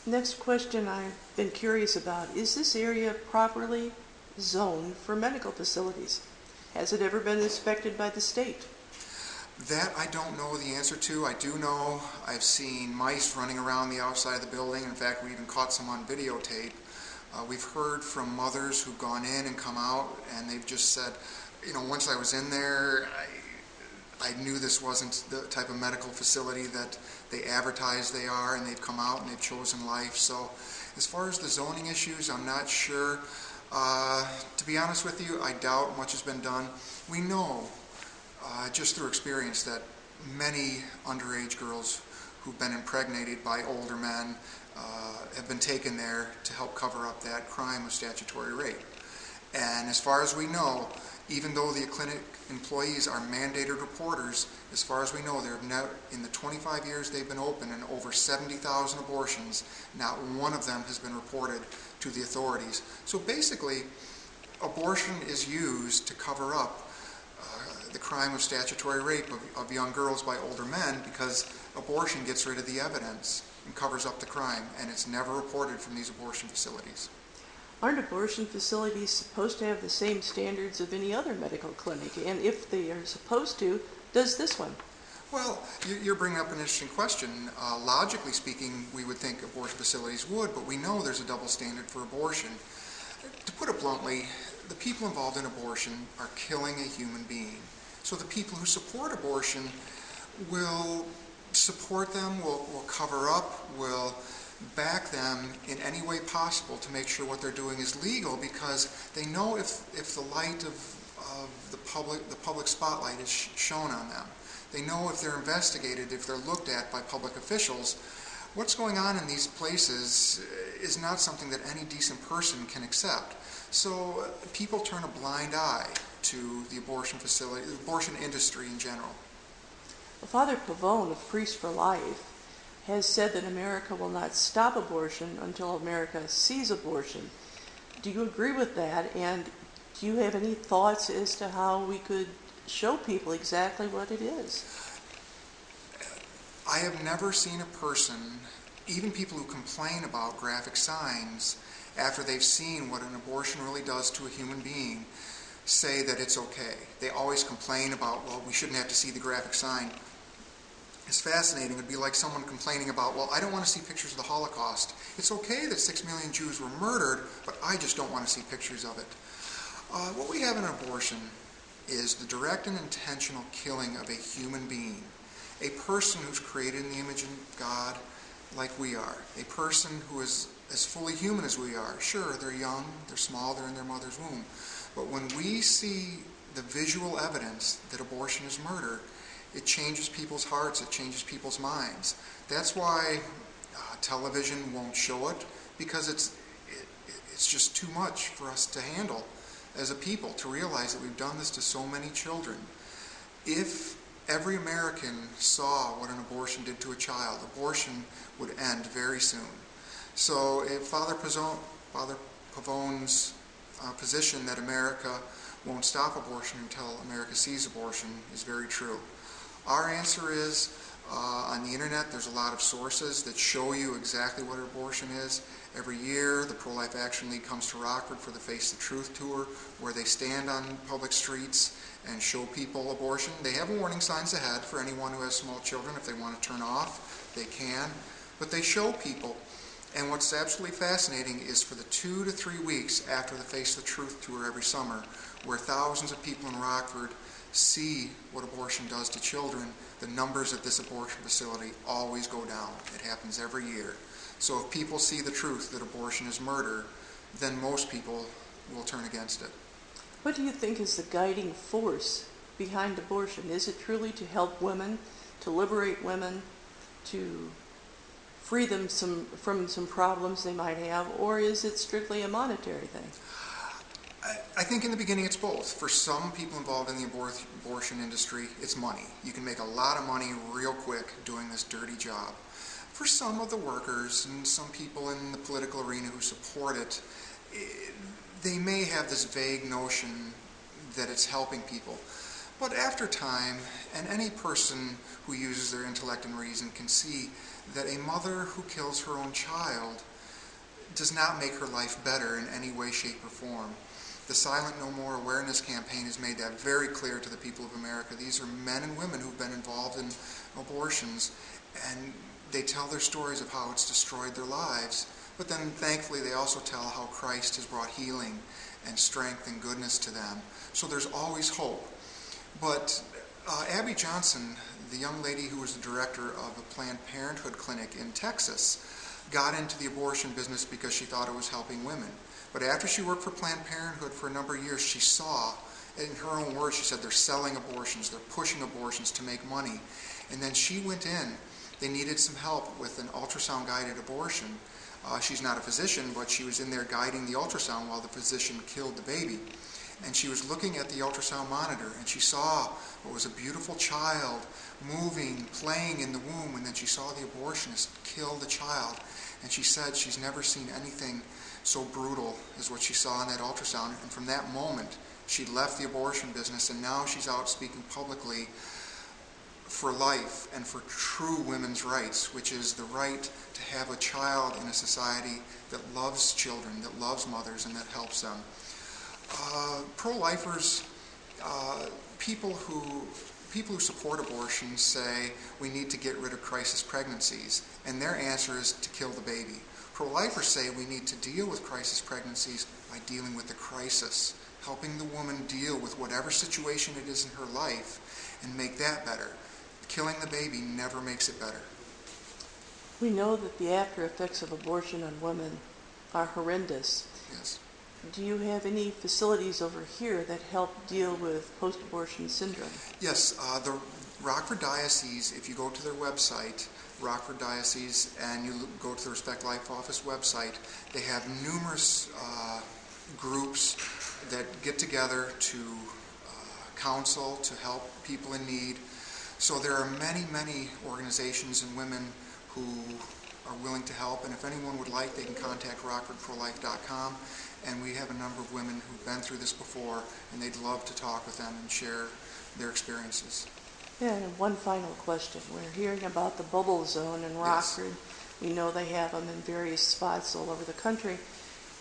Next question I've been curious about, is this area properly zoned for medical facilities? Has it ever been inspected by the state? That I don't know the answer to. I do know I've seen mice running around the outside of the building. In fact, we even caught some on videotape. We've heard from mothers who've gone in and come out, and they've just said, once I was in there, I knew this wasn't the type of medical facility that they advertise they are, and they've come out and they've chosen life. So as far as the zoning issues, I'm not sure. To be honest with you, I doubt much has been done. We know just through experience that many underage girls who've been impregnated by older men have been taken there to help cover up that crime of statutory rape. And as far as we know, even though the clinic employees are mandated reporters, as far as we know, in the 25 years they've been open and over 70,000 abortions, not one of them has been reported to the authorities. So basically, abortion is used to cover up the crime of statutory rape of young girls by older men, because abortion gets rid of the evidence and covers up the crime, and it's never reported from these abortion facilities. Aren't abortion facilities supposed to have the same standards of any other medical clinic? And if they are supposed to, does this one? Well, you're bringing up an interesting question. Logically speaking, we would think abortion facilities would, but we know there's a double standard for abortion. To put it bluntly, the people involved in abortion are killing a human being. So the people who support abortion will support them, will cover up, will back them in any way possible to make sure what they're doing is legal, because they know if the light of the public spotlight is shown on them, they know if they're investigated, if they're looked at by public officials, what's going on in these places is not something that any decent person can accept. So people turn a blind eye to the abortion facility, the abortion industry in general. Father Pavone of Priests for Life has said that America will not stop abortion until America sees abortion. Do you agree with that? And do you have any thoughts as to how we could show people exactly what it is? I have never seen a person, even people who complain about graphic signs, after they've seen what an abortion really does to a human being, say that it's okay. They always complain about, well, we shouldn't have to see the graphic sign. It's fascinating. It would be like someone complaining about, well, I don't want to see pictures of the Holocaust. It's okay that 6 million Jews were murdered, but I just don't want to see pictures of it. What we have in abortion is the direct and intentional killing of a human being, a person who's created in the image of God like we are, a person who is as fully human as we are. Sure, they're young, they're small, they're in their mother's womb. But when we see the visual evidence that abortion is murder, it changes people's hearts, it changes people's minds. That's why television won't show it, because it's just too much for us to handle as a people, to realize that we've done this to so many children. If every American saw what an abortion did to a child, abortion would end very soon. So if Father Pavone's position that America won't stop abortion until America sees abortion is very true. Our answer is, on the internet, there's a lot of sources that show you exactly what abortion is. Every year, the Pro-Life Action League comes to Rockford for the Face the Truth tour, where they stand on public streets and show people abortion. They have warning signs ahead for anyone who has small children. If they want to turn off, they can. But they show people. And what's absolutely fascinating is for the 2 to 3 weeks after the Face the Truth tour every summer, where thousands of people in Rockford see what abortion does to children, the numbers at this abortion facility always go down. It happens every year. So if people see the truth that abortion is murder, then most people will turn against it. What do you think is the guiding force behind abortion? Is it truly to help women, to liberate women, to free them from some problems they might have, or is it strictly a monetary thing? I think in the beginning it's both. For some people involved in the abortion industry, it's money. You can make a lot of money real quick doing this dirty job. For some of the workers and some people in the political arena who support it, they may have this vague notion that it's helping people. But after time, and any person who uses their intellect and reason can see that a mother who kills her own child does not make her life better in any way, shape, or form. The Silent No More awareness campaign has made that very clear to the people of America. These are men and women who've been involved in abortions, and they tell their stories of how it's destroyed their lives. But then, thankfully, they also tell how Christ has brought healing and strength and goodness to them. So there's always hope. But Abby Johnson, the young lady who was the director of a Planned Parenthood clinic in Texas, got into the abortion business because she thought it was helping women. But after she worked for Planned Parenthood for a number of years, she saw, in her own words, she said, they're selling abortions, they're pushing abortions to make money. And then she went in. They needed some help with an ultrasound-guided abortion. She's not a physician, but she was in there guiding the ultrasound while the physician killed the baby. And she was looking at the ultrasound monitor, and she saw what was a beautiful child moving, playing in the womb, and then she saw the abortionist kill the child. And she said she's never seen anything so brutal as what she saw in that ultrasound. And from that moment, she left the abortion business, and now she's out speaking publicly for life and for true women's rights, which is the right to have a child in a society that loves children, that loves mothers, and that helps them. Pro-lifers, people who support abortion say we need to get rid of crisis pregnancies, and their answer is to kill the baby. Pro-lifers say we need to deal with crisis pregnancies by dealing with the crisis, helping the woman deal with whatever situation it is in her life and make that better. Killing the baby never makes it better. We know that the after effects of abortion on women are horrendous. Yes. Do you have any facilities over here that help deal with post-abortion syndrome? Yes, the Rockford Diocese, if you go to their website, Rockford Diocese, and you go to the Respect Life Office website, they have numerous groups that get together to counsel, to help people in need. So there are many, many organizations and women who are willing to help, and if anyone would like, they can contact rockfordprolife.com, and we have a number of women who've been through this before, and they'd love to talk with them and share their experiences. Yeah, and one final question. We're hearing about the bubble zone in Rockford. Yes. We know they have them in various spots all over the country.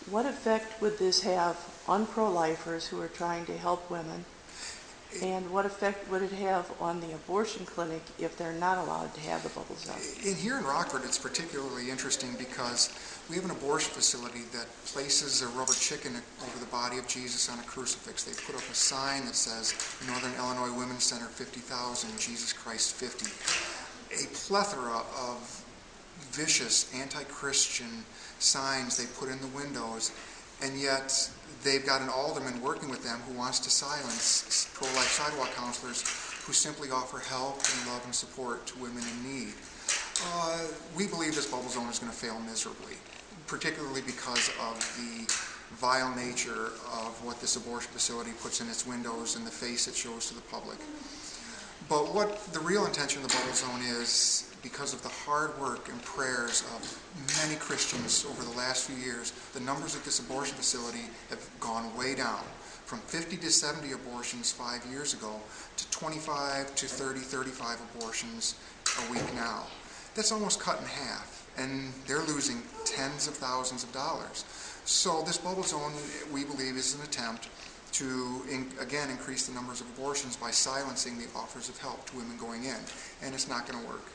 What effect would this have on pro-lifers who are trying to help women? And what effect would it have on the abortion clinic if they're not allowed to have the bubble zone? Here in Rockford, it's particularly interesting because we have an abortion facility that places a rubber chicken over the body of Jesus on a crucifix. They put up a sign that says, Northern Illinois Women's Center 50,000, Jesus Christ 50. A plethora of vicious, anti-Christian signs they put in the windows, and yet they've got an alderman working with them who wants to silence pro-life sidewalk counselors who simply offer help and love and support to women in need. We believe this bubble zone is going to fail miserably, particularly because of the vile nature of what this abortion facility puts in its windows and the face it shows to the public. But what the real intention of the bubble zone is, because of the hard work and prayers of many Christians over the last few years, the numbers at this abortion facility have gone way down. From 50 to 70 abortions 5 years ago to 25 to 30, 35 abortions a week now. That's almost cut in half, and they're losing tens of thousands of dollars. So this bubble zone, we believe, is an attempt to, again, increase the numbers of abortions by silencing the offers of help to women going in, and it's not going to work.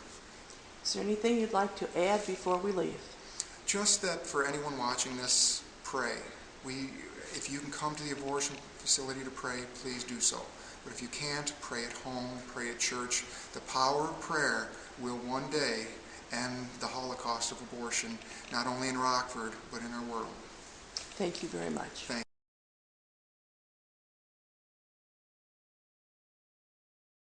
Is there anything you'd like to add before we leave? Just that for anyone watching this, pray. If you can come to the abortion facility to pray, please do so. But if you can't, pray at home, pray at church. The power of prayer will one day end the Holocaust of abortion, not only in Rockford, but in our world. Thank you very much. Thank you.